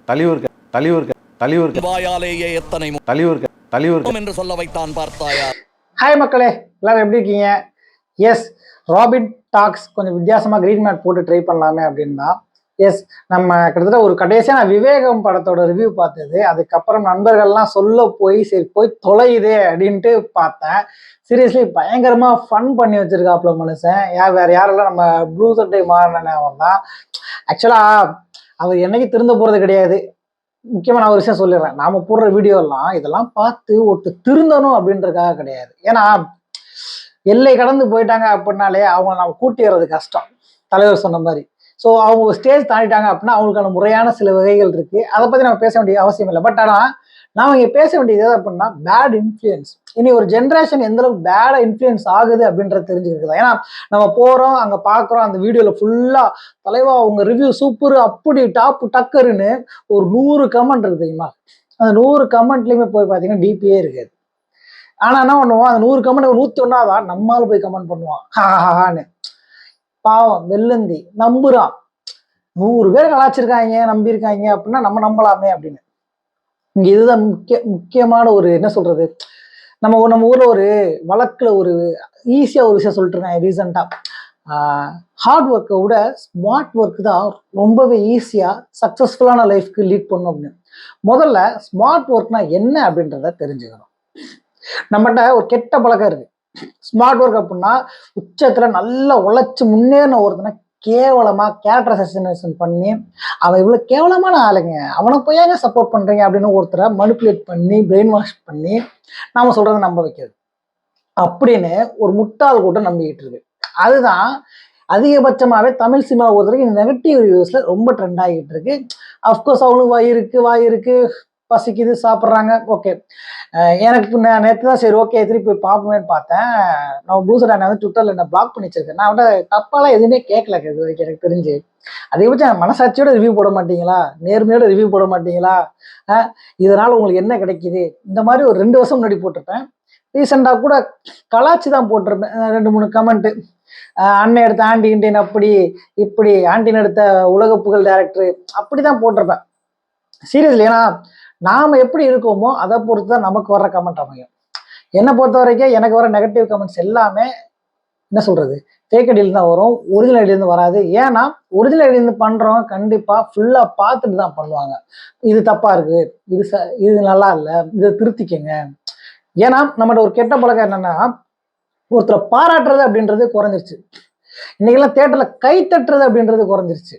தலையூர்க தலையூர்க தலையூர்க வாயாலேயே எத்தனை தலையூர்க தலையூர்க என்று சொல்ல வைத்தான் பார்த்தாயா. ஹாய் மக்களே, எல்லாரும் எப்படி இருக்கீங்க? எஸ், ராபின் டாக்ஸ் கொஞ்சம் வித்தியாசமாக கிரீன் மேட் போட்டு ட்ரை பண்ணலாமே அப்படின்னா எஸ், நம்ம கிட்டத்தட்ட ஒரு கடைசியாக நான் விவேகம் படத்தோட ரிவ்யூ பார்த்தது. அதுக்கப்புறம் நண்பர்கள்லாம் சொல்ல போய் சரி போய் தொலையுதே அப்படின்ட்டு பார்த்தேன். சீரியஸ்லி பயங்கரமாக ஃபன் பண்ணி வச்சிருக்காப்புல மனுஷன். வேற யாரெல்லாம் நம்ம ப்ளூ சட்டை மாறின அவன் தான். ஆக்சுவலாக அவர் என்னைக்கு திருந்த போகிறது கிடையாது. முக்கியமாக நான் ஒரு விஷயம் சொல்லிடுறேன், நாம போடுற வீடியோலாம் இதெல்லாம் பார்த்து ஒட்டு திருந்தணும் அப்படின்றதுக்காக கிடையாது. ஏன்னா எல்லை கடந்து போயிட்டாங்க அப்படின்னாலே அவங்க நம்ம கூட்டி வர்றது கஷ்டம், தலைவர் சொன்ன மாதிரி. ஸோ அவங்க ஸ்டேஜ் தாண்டிட்டாங்க அப்படின்னா அவங்களுக்கான முறையான சில வகைகள் இருக்கு. அதை பற்றி நம்ம பேச வேண்டிய அவசியம் இல்லை. பட் ஆனால் நாம இங்கே பேச வேண்டியது எது அப்படின்னா பேட் இன்ஃப்ளூயன்ஸ். இனி ஒரு ஜென்ரேஷன் எந்த அளவுக்கு பேட இன்ஃப்ளூயன்ஸ் ஆகுது அப்படின்றது தெரிஞ்சுக்கிட்டு. ஏன்னா நம்ம போகிறோம், அங்கே பார்க்குறோம், அந்த வீடியோவில் ஃபுல்லாக தலைவா அவங்க ரிவ்யூ சூப்பர் அப்படி டாப் டக்கருன்னு ஒரு 100 கமெண்ட் இருக்கு தெரியுமா? அந்த 100 கமெண்ட்லையுமே போய் பார்த்தீங்கன்னா டிபியே இருக்காது. ஆனால் என்ன பண்ணுவோம், அந்த 100 கமெண்ட் 101 நம்மளால போய் கமெண்ட் பண்ணுவான் ஹான்னு. பாவம் வெள்ளந்தி நம்புறான். 100 பேர் கலாச்சிருக்காங்க நம்பியிருக்காங்க அப்படின்னா நம்ம நம்பலாமே அப்படின்னு. இங்க இதுதான் முக்கியமான ஒரு என்ன சொல்றது, நம்ம ஊர்ல ஒரு வழக்குல ஒரு ஈஸியா ஒரு விஷயம் சொல்லிட்டு இருக்காங்க ரீசெண்டா. ஹார்ட் ஒர்க்கை விட ஸ்மார்ட் ஒர்க் தான் ரொம்பவே ஈஸியா சக்சஸ்ஃபுல்லான லைஃப்க்கு லீட் பண்ணும் அப்படின்னு. முதல்ல ஸ்மார்ட் ஒர்க்னா என்ன அப்படின்றத தெரிஞ்சுக்கணும். நம்மகிட்ட ஒரு கெட்ட பழக்கம் இருக்கு. ஸ்மார்ட் ஒர்க் அப்படின்னா உச்சத்துல நல்லா உழைச்சு முன்னேறின ஒருத்தனை கேவலமா கேரக்டர் அசசினேஷன் பண்ணி அவன் இவ்வளவு கேவலமான ஆளுங்க, அவனை போய் ஏங்க சப்போர்ட் பண்றீங்க அப்படின்னு ஒருத்தரை மனிப்புலேட் பண்ணி பிரெயின் வாஷ் பண்ணி நாம சொல்றதை நம்ப வைக்கிறது அப்படின்னு ஒரு முட்டாள் கூட்டம் நம்பிக்கிட்டு இருக்கு. அதுதான் அதிகபட்சமாவே தமிழ் சினிமா ஒருத்தருக்கு இந்த நெகட்டிவ் ரிவ்யூஸ்ல ரொம்ப ட்ரெண்ட் ஆகிட்டு இருக்கு. அஃப்கோர்ஸ் அவனுக்கு வாய் இருக்கு பசிக்குது சாப்பிட்றாங்க. ஓகே, எனக்கு நேற்று தான் சரி ஓகே திருப்பி போய் பார்ப்போமேன்னு பார்த்தேன். நம்ம ப்ளூசர் அண்ணன் வந்து ட்விட்டரில் என்ன பிளாக் பண்ணி வச்சிருக்கேன். நான் அவன்கிட்ட தப்பாலாம் எதுவுமே கேட்கல இது வரைக்கும் எனக்கு தெரிஞ்சு. அதிகபட்சம் மனசாட்சியோட ரிவ்யூ போட மாட்டீங்களா, நேர்மையோட ரிவ்யூ போட மாட்டீங்களா, இதனால் உங்களுக்கு என்ன கிடைக்கிது, இந்த மாதிரி ஒரு 2 வருஷம் முன்னாடி போட்டிருப்பேன். ரீசெண்டாக கூட கலாச்சி தான் போட்டிருப்பேன் 2-3 கமெண்ட்டு. அண்ணன் எடுத்த ஆண்டி இண்டியன் அப்படி இப்படி, ஆண்டின் எடுத்த உலக புகழ் டைரக்டர் அப்படி தான் போட்டிருப்பேன். சீரியஸ்லி, ஏன்னா நாம எப்படி இருக்கோமோ அதை பொறுத்து தான் நமக்கு வர்ற கமெண்ட் அமையும். என்னை பொறுத்த வரைக்கும் எனக்கு வர நெகட்டிவ் கமெண்ட்ஸ் எல்லாமே என்ன சொல்றது ஃபேக் ஐடியில தான் வரும், ஒரிஜினல் ஐடியிலேருந்து வராது. ஏன்னா ஒரிஜினல் ஐடியிலேருந்து பண்றவங்க கண்டிப்பா ஃபுல்லா பார்த்துட்டு தான் பண்ணுவாங்க. இது தப்பா இருக்கு, இது நல்லா இல்லை, இதை திருத்திக்கங்க. ஏன்னா நம்மகிட்ட ஒரு கெட்ட பழக்கம் என்னன்னா ஒருத்தரை பாராட்டுறது அப்படின்றது குறைஞ்சிருச்சு. இன்னைக்கெல்லாம் தியேட்டர்ல கை தட்டுறது அப்படின்றது குறைஞ்சிருச்சு.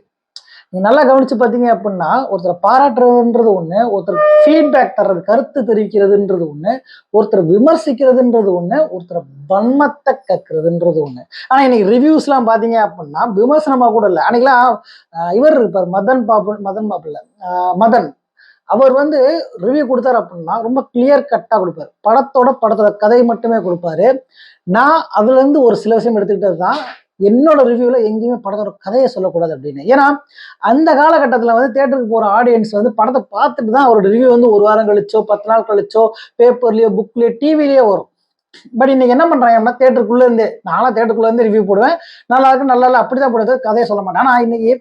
நீங்க நல்லா கவனிச்சு பார்த்தீங்க அப்படின்னா ஒருத்தரை பாராட்டுறதுன்றது ஒண்ணு, ஒருத்தர் ஃபீட்பேக் தர்றது கருத்து தெரிவிக்கிறதுன்றது ஒண்ணு, ஒருத்தர் விமர்சிக்கிறதுன்றது ஒண்ணு, ஒருத்தர் வன்மத்தை கற்கிறதுன்றது ஒண்ணு. ஆனா இன்னைக்கு ரிவ்யூஸ் எல்லாம் பாத்தீங்க அப்படின்னா விமர்சனமா கூட இல்லை. அன்னைக்கெல்லாம் இவர் இருப்பார் மதன் அவர் வந்து ரிவ்யூ கொடுத்தாரு அப்படின்னா ரொம்ப கிளியர் கட்டா கொடுப்பாரு. படத்தோட கதை மட்டுமே கொடுப்பாரு. நான் அதுல இருந்து ஒரு சில விஷயம் எடுத்துக்கிட்டது தான் என்னோட ரிவ்யூல எங்கேயுமே படத்தோட கதையை சொல்லக்கூடாது அப்படின்னு. ஏன்னா அந்த காலகட்டத்தில் வந்து தியேட்டருக்கு போற ஆடியன்ஸ் வந்து படத்தை பார்த்துட்டு தான் அவரோட ரிவ்யூ வந்து 1 வாரம் கழிச்சோ 10 நாள் கழிச்சோ பேப்பர்லயோ புக்லயோ டிவிலயோ வரும். பட் இன்னைக்கு என்ன பண்றாங்க அப்படின்னா தியேட்டருக்குள்ள இருந்தே, நானும் தியேட்டருக்குள்ள இருந்து ரிவ்யூ போடுவேன், நல்லா இருக்கு நல்லா இல்லை அப்படிதான் போடுறது, கதையை சொல்ல மாட்டேன். ஆனா இன்னைக்கு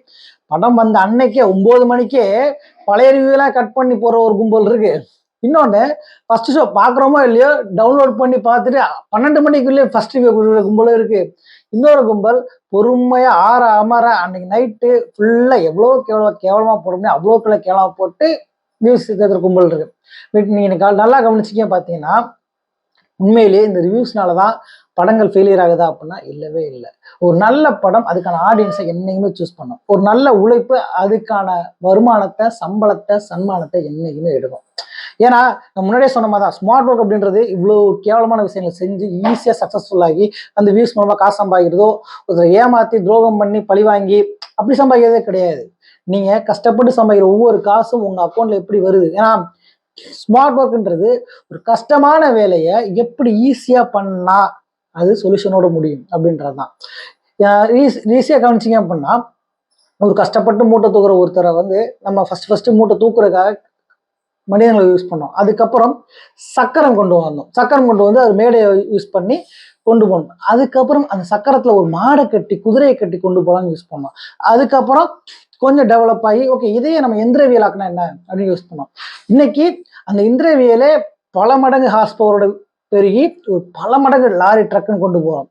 படம் வந்த அன்னைக்கே 9 மணிக்கே பழைய ரிவ்யூலாம் கட் பண்ணி போற ஒரு கும்பல் இருக்கு. இன்னொன்று ஃபர்ஸ்ட் ஷோ பார்க்குறோமோ இல்லையோ டவுன்லோட் பண்ணி பார்த்துட்டு 12 மணிக்குள்ளேயே ஃபர்ஸ்ட் ரிவ்யூ கொடுக்குற கும்பலும் இருக்கு. இன்னொரு கும்பல் பொறுமையா அமர அன்னைக்கு நைட்டு ஃபுல்லா எவ்வளோ கேவலமா போடணும்னு அவ்வளோக்குள்ள கேவலமா போட்டு நியூஸ் கேட்குற கும்பல் இருக்கு. நீங்க நல்லா கவனிச்சிக்க பார்த்தீங்கன்னா உண்மையிலேயே இந்த ரிவ்யூஸ்னாலதான் படங்கள் ஃபெயிலியர் ஆகுதா அப்படின்னா இல்லவே இல்லை. ஒரு நல்ல படம் அதுக்கான ஆடியன்ஸை என்னைக்குமே சூஸ் பண்ணும். ஒரு நல்ல உழைப்பு அதுக்கான வருமானத்தை சம்பளத்தை சன்மானத்தை என்னைக்குமே எடுக்கும். ஏன்னா நான் முன்னாடியே சொன்ன மாதிரி தான் ஸ்மார்ட் ஒர்க் அப்படின்றது இவ்வளோ கேவலமான விஷயங்களை செஞ்சு ஈஸியாக சக்ஸஸ்ஃபுல் ஆகி அந்த வியூஸ் மூலமாக காசு சம்பாதிக்கிறதோ ஒருத்தரை ஏமாற்றி துரோகம் பண்ணி பழி வாங்கி அப்படி சம்பாதிக்கிறதே கிடையாது. நீங்கள் கஷ்டப்பட்டு சம்பாதிக்கிற ஒவ்வொரு காசும் உங்கள் அக்கௌண்ட்டில் எப்படி வருது. ஏன்னா ஸ்மார்ட் ஒர்க்ன்றது ஒரு கஷ்டமான வேலையை எப்படி ஈஸியாக பண்ணா அது சொல்யூஷனோட முடியும் அப்படின்றது தான். ஈஸியாக கவனிச்சிங்க அப்படின்னா ஒரு கஷ்டப்பட்டு மூட்டை தூக்குற ஒருத்தரை வந்து நம்ம ஃபர்ஸ்ட் மூட்டை தூக்குறதுக்காக மனிதங்களை யூஸ் பண்ணோம். அதுக்கப்புறம் சக்கரம் கொண்டு வந்தோம். சக்கரம் கொண்டு வந்து அது மேடையை யூஸ் பண்ணி கொண்டு போகணும். அதுக்கப்புறம் அந்த சக்கரத்தில் ஒரு மாடை கட்டி குதிரையை கட்டி கொண்டு போகலான்னு யூஸ் பண்ணோம். அதுக்கப்புறம் கொஞ்சம் டெவலப் ஆகி ஓகே இதையே நம்ம எந்திரவியல் ஆக்கினா என்ன அப்படின்னு யூஸ் பண்ணோம். இன்னைக்கு அந்த இந்திரவியலே பல மடங்கு ஹார்ஸ் பவரோட பெருகி ஒரு பல மடங்கு லாரி ட்ரக்குன்னு கொண்டு போகிறோம்.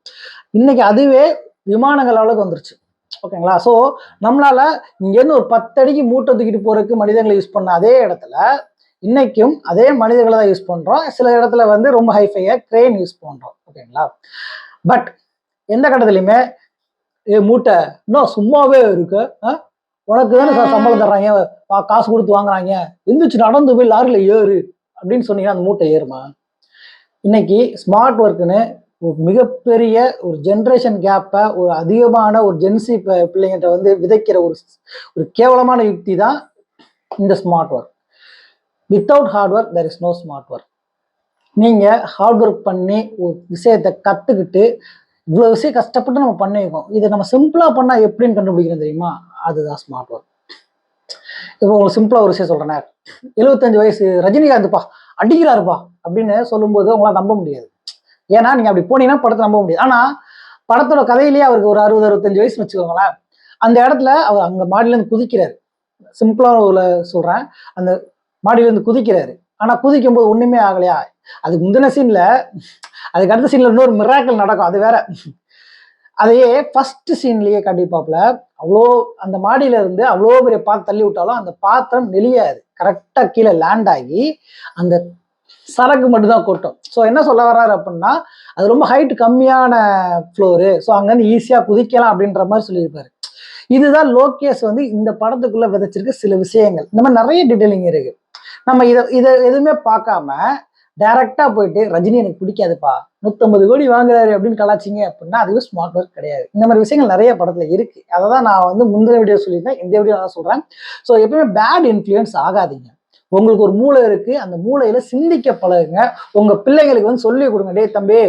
இன்னைக்கு அதுவே விமானங்கள் அளவுக்கு வந்துருச்சு. ஓகேங்களா? ஸோ நம்மளால இங்கேருந்து ஒரு 10 அடிக்கு மூட்டை தூக்கிட்டு போறதுக்கு மனிதர்களை யூஸ் பண்ண அதே இடத்துல இன்னைக்கும் அதே மனிதர்களை தான் யூஸ் பண்றோம். சில இடத்துல வந்து ரொம்ப ஹைஃபையா கிரெயின் யூஸ் பண்றோம். ஓகேங்களா? பட் எந்த கட்டத்துலையுமே மூட்டை இன்னும் சும்மாவே இருக்கு, உனக்கு தானே சம்பளம் தர்றாங்க, காசு கொடுத்து வாங்குறாங்க, எந்திரிச்சு நடந்து போய் லாரியில ஏறு அப்படின்னு சொன்னீங்கன்னா அந்த மூட்டை ஏறுமா? இன்னைக்கு ஸ்மார்ட் ஒர்க்குன்னு ஒரு மிகப்பெரிய ஒரு ஜென்ரேஷன் கேப்பை ஒரு அதிகமான ஒரு ஜென்சி பிள்ளைங்கிட்ட வந்து விதைக்கிற ஒரு கேவலமான யுக்தி தான் இந்த smart work. Without hard work there is no smart work. நீங்கள் ஹார்ட் ஒர்க் பண்ணி ஒரு விஷயத்தை கற்றுக்கிட்டு இவ்வளோ விஷயம் கஷ்டப்பட்டு நம்ம பண்ணியிருக்கோம், இதை நம்ம சிம்பிளாக பண்ணால் எப்படின்னு கண்டுபிடிக்கிறோம் தெரியுமா? அதுதான் ஸ்மார்ட் ஒர்க். இப்போ உங்களுக்கு சிம்பிளாக ஒரு விஷயம் சொல்கிறேன். 75 வயசு ரஜினிகாந்த்ப்பா அடிக்கிறாருப்பா அப்படின்னு சொல்லும்போது உங்களால் நம்ப முடியாது. ஏன்னா நீங்கள் அப்படி போனீங்கன்னா படத்தை நம்ப முடியாது. ஆனால் படத்தோட கதையிலேயே அவருக்கு ஒரு 60-65 வயசு வச்சுக்கோங்களேன். அந்த இடத்துல அவர் அங்கே மாடியிலேருந்து குதிக்கிறாரு. சிம்பிளாக சொல்கிறேன், அந்த மாடியிலேருந்து குதிக்கிறாரு. ஆனால் குதிக்கும் போது ஒன்றுமே ஆகலையா? அதுக்கு முந்தின சீனில் அதுக்கு அடுத்த சீனில் இன்னொரு மிராக்கிள் நடக்கும், அது வேற. அதையே ஃபர்ஸ்ட் சீன்லேயே கண்டிப்பாப்புல அவ்வளோ அந்த மாடியில இருந்து அவ்வளோ பெரிய பாத்திரம் தள்ளி விட்டாலும் அந்த பாத்திரம் நெளியாது, கரெக்டாக கீழே லேண்ட் ஆகி அந்த சரக்கு மட்டும்தான் கொட்டும். ஸோ என்ன சொல்ல வர்றாரு அப்படின்னா அது ரொம்ப ஹைட் கம்மியான ஃப்ளோரு, ஸோ அங்கேருந்து ஈஸியாக குதிக்கலாம் அப்படின்ற மாதிரி சொல்லியிருப்பாரு. இதுதான் லோகேஷ் வந்து இந்த படத்துக்குள்ள விதைச்சிருக்க சில விஷயங்கள். இந்த மாதிரி நிறைய டீட்டெயிலிங் இருக்கு. நம்ம இதை எதுவுமே பார்க்காம டைரக்டா போயிட்டு ரஜினி எனக்கு பிடிக்காதுப்பா 150 கோடி வாங்குறாரு அப்படின்னு கலாச்சிங்க அப்படின்னா அதுவே ஸ்மார்ட் ஒர்க் கிடையாது. இந்த மாதிரி விஷயங்கள் நிறைய படத்துல இருக்கு. அதை தான் நான் வந்து முந்தின வீடியோ சொல்லியிருந்தேன், இந்த வீடியோ நான் சொல்றேன். ஸோ எப்பவுமே பேட் இன்ஃப்ளூயன்ஸ் ஆகாதீங்க. உங்களுக்கு ஒரு மூளை இருக்கு, அந்த மூளையில சிந்திக்க பழகுங்க. உங்க பிள்ளைங்களுக்கு வந்து சொல்லி கொடுங்க, டே தம்பி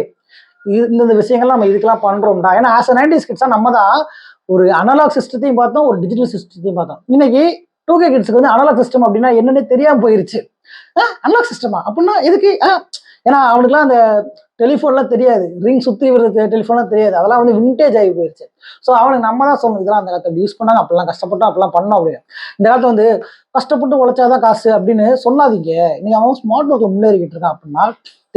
இந்த விஷயங்கள்லாம் நம்ம இதுக்கெல்லாம் பண்றோம்டா. ஏன்னா ஆஸ் அ 90s கிட்ஸா நம்ம தான் ஒரு அனலாக் சிஸ்டத்தையும் பார்த்தோம், ஒரு டிஜிட்டல் சிஸ்டத்தையும் பார்த்தோம். இன்னைக்கு 2K கிட்ஸுக்கு வந்து அனலாக் சிஸ்டம் அப்படின்னா என்னன்னே தெரியாம போயிருச்சு. அனலாக் சிஸ்டமா அப்படின்னா எதுக்கு? ஏன்னா அவனுக்குலாம் அந்த டெலிஃபோன்லாம் தெரியாது, ரிங் சுற்றி விடுறது டெலிஃபோன்லாம் தெரியாது, அதெல்லாம் வந்து விண்டேஜ் ஆகி போயிருச்சு. ஸோ அவனுக்கு நம்ம தான் சொல்லணும், இதெல்லாம் அந்த காலத்தை அப்படி யூஸ் பண்ணாங்க, அப்படிலாம் கஷ்டப்பட்டோம், அப்படிலாம் பண்ணோம் அப்படின்னு. இந்த காலத்தை வந்து கஷ்டப்பட்டு உழைச்சாதான் காசு அப்படின்னு சொல்லாதீங்க. நீங்க அவன் ஸ்மார்ட் ஒர்க்ல முன்னேறிக்கிட்டு இருக்கான் அப்படின்னா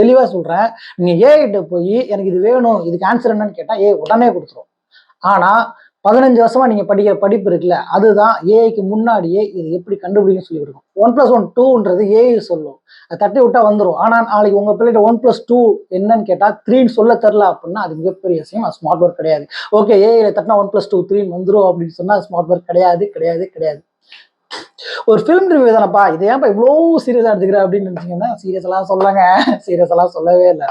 தெளிவாக சொல்றேன், நீங்க ஏகிட்ட போய் எனக்கு இது வேணும், இதுக்கு ஆன்சர் என்னன்னு கேட்டா உடனே கொடுத்துரும். ஆனா 15 வருஷமா நீங்க படிக்கிற படிப்பு இருக்குல்ல, அதுதான் ஏஐக்கு முன்னாடியே இது எப்படி கண்டுபிடிக்கும்னு சொல்லி கொடுக்கும். 1+1 2ன்றது ஏஐ சொல்லும், அதை தட்டி விட்டா வந்துடும். ஆனா நாளைக்கு உங்க பிள்ளைகிட்ட 1+2 என்னன்னு கேட்டா 3ன்னு சொல்ல தரல அப்படின்னா அது மிகப்பெரிய விஷயம், அது ஸ்மார்ட் ஒர்க் கிடையாது. ஓகே ஏஐல தட்டினா 1+2 3 வந்துடும் அப்படின்னு சொன்னா ஸ்மார்ட் ஒர்க் கிடையாது கிடையாது கிடையாது. ஒரு ஃபிலிம் ரிவ்யூ தானப்பா, இதை ஏன்ப்பா இவ்வளோ சீரியஸா எடுத்துக்கிற அப்படின்னு நினைச்சீங்கன்னா சீரியஸ் எல்லாம் சொல்லங்க, சீரியஸ் எல்லாம் சொல்லவே இல்லை.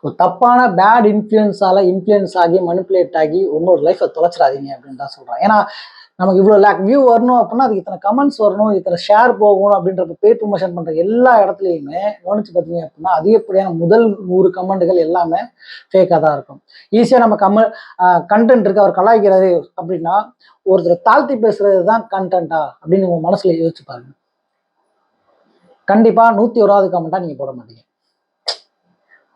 ஒரு தப்பான பேட் இன்ஃப்ளூயன்ஸ் ஆகி மனிப்புலேட் ஆகி உங்களோட லைஃப்பை தொலைச்சிடாதீங்க அப்படின்னு தான் சொல்கிறேன். ஏன்னா நமக்கு இவ்வளோ லேக் வியூ வரணும் அப்படின்னா அதுக்கு இத்தனை கமெண்ட்ஸ் வரணும், இத்தனை ஷேர் போகணும் அப்படின்றப்ப பெய்ட் ப்ரொமோஷன் பண்ணுற எல்லா இடத்துலையுமே கவனிச்சு பார்த்தீங்க அப்படின்னா அதிகப்படியான முதல் 100 கமெண்ட்டுகள் எல்லாமே ஃபேக்காக தான் இருக்கும். ஈஸியாக நம்ம கண்டென்ட் இருக்கு அவர் கலாய்க்கிறது அப்படின்னா ஒருத்தர் தாழ்த்தி பேசுறது தான் கண்டென்ட்டா அப்படின்னு உங்கள் மனசில் யோசிச்சு பாருங்க. கண்டிப்பாக 101வது கமெண்ட்டாக நீங்கள் போட மாட்டீங்க.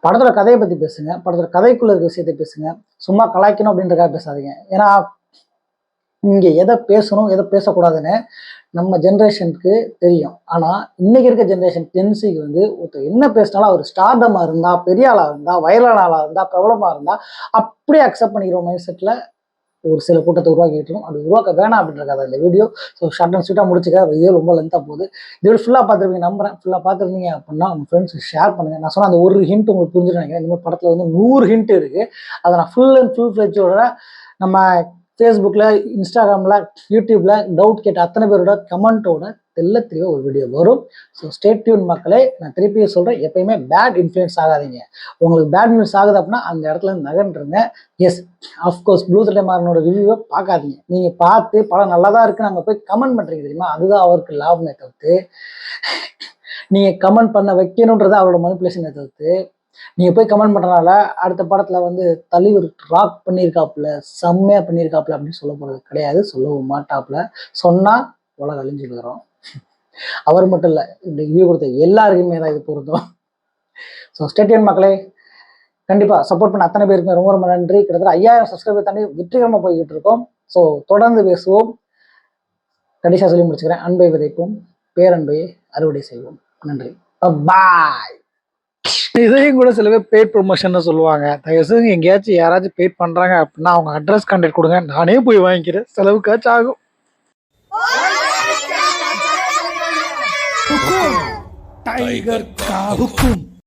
படத்தோட கதையை பற்றி பேசுங்க, படத்தோட கதைக்குள்ள இருக்க விஷயத்தை பேசுங்க, சும்மா கலாய்க்கணும் அப்படின்றக்காக பேசாதீங்க. ஏன்னா இங்கே எதை பேசணும் எதை பேசக்கூடாதுன்னு நம்ம ஜென்ரேஷனுக்கு தெரியும். ஆனால் இன்னைக்கு இருக்க ஜென்ரேஷன் ஜென்சிக்கு வந்து ஒருத்தர் என்ன பேசினாலும் அவர் ஸ்டார்டமாக இருந்தால், பெரிய ஆளாக இருந்தால், வைரலான ஆளாக இருந்தால், பிரபலமாக இருந்தால் அப்படியே அக்செப்ட் பண்ணிக்கிற மைண்ட் செட்டில் ஒரு சில கூட்டத்தை உருவாக்கிட்டோம். அது உருவாக்க வேணாம் அப்படின்றக்காக இந்த வீடியோ. ஸோ ஷார்ட் அண்ட் ஸ்வீட்டாக முடிச்சுக்க, வீடியோ ரொம்ப லென்த்தாக போகுது. இது ஃபுல்லாக பார்த்துருப்பீங்க நம்புறேன். ஃபுல்லாக பார்த்துருந்தீங்க அப்படின்னா உங்கள் ஃப்ரெண்ட்ஸுக்கு ஷேர் பண்ணுங்கள். நான் சொன்ன அந்த ஒரு ஹிண்ட் உங்களுக்கு புரிஞ்சுட்டு நினைக்கிறேன். இந்த மாதிரி படத்தில் வந்து 100 ஹிண்ட் இருக்குது. அதை நான் ஃபுல் ஃப்ளெஜோட நம்ம ஃபேஸ்புக்கில், இன்ஸ்டாகிராமில், யூடியூப்பில் டவுட் கேட்ட அத்தனை பேரோட கமெண்ட்டோட தெளிவாக ஒரு வீடியோ வரும். ஸோ ஸ்டே டியூன் மக்களே. நான் திருப்பி சொல்கிறேன், எப்பயுமே பேட் இன்ஃப்ளூயன்ஸ் ஆகாதீங்க. உங்களுக்கு பேட் நியூஸ் ஆகுது அப்படின்னா அந்த இடத்துல நகன்றுங்க. எஸ் அஃப்கோர்ஸ் ப்ளூ த்ரெட் மாறனோட ரிவ்யூவை பார்க்காதீங்க. நீங்கள் பார்த்து படம் நல்லா தான் இருக்குன்னு அங்கே போய் கமெண்ட் பண்ணுறீங்க தெரியுமா, அதுதான் அவருக்கு லாபமே தவிர்த்து நீங்கள் கமெண்ட் பண்ண வைக்கணுன்றது அவரோட மனிப்புலேஷனை தவிர்த்து நீங்கள் போய் கமெண்ட் பண்ணுறதுனால அடுத்த படத்தில் வந்து தலைவர் ராக் பண்ணியிருக்காப்புல, செம்மையாக பண்ணியிருக்காப்புல அப்படின்னு சொல்ல போகிறது கிடையாது, சொல்லவும் மாட்டாப்புல. சொன்னால் உலகம் அழிஞ்சு போயிடும். அவர் மட்டும் இல்லை, இப்படி ரிவ்யூ கொடுத்த எல்லாருக்குமே தான் இது பொருந்தும். ஸோ ஸ்டே டியூன் மக்களே. கண்டிப்பாக சப்போர்ட் பண்ண அத்தனை பேருக்குமே ரொம்ப ரொம்ப நன்றி. கிட்டத்தட்ட 5000 சப்ஸ்கிரைபர் தாண்டி வெற்றிகரமாக போய்கிட்டு இருக்கோம். ஸோ தொடர்ந்து பேசுவோம். கடைசியாக சொல்லி முடிச்சுக்கிறேன். அன்பை விதைப்போம், பேரன்பையை அறுவடை செய்வோம். நன்றி, பாய். இதையும் கூட சில பேர் பெய்ட் ப்ரொமோஷன் சொல்லுவாங்க. தயவுசெய்து எங்கேயாச்சும் யாராச்சும் பெய்ட் பண்ணுறாங்க அப்படின்னா அவங்க அட்ரஸ் கான்டாக்ட் கொடுங்க, நானே போய் வாங்கிக்கிறேன், செலவுக்காச்சும் ஆகும். टाइगर का हुक्म।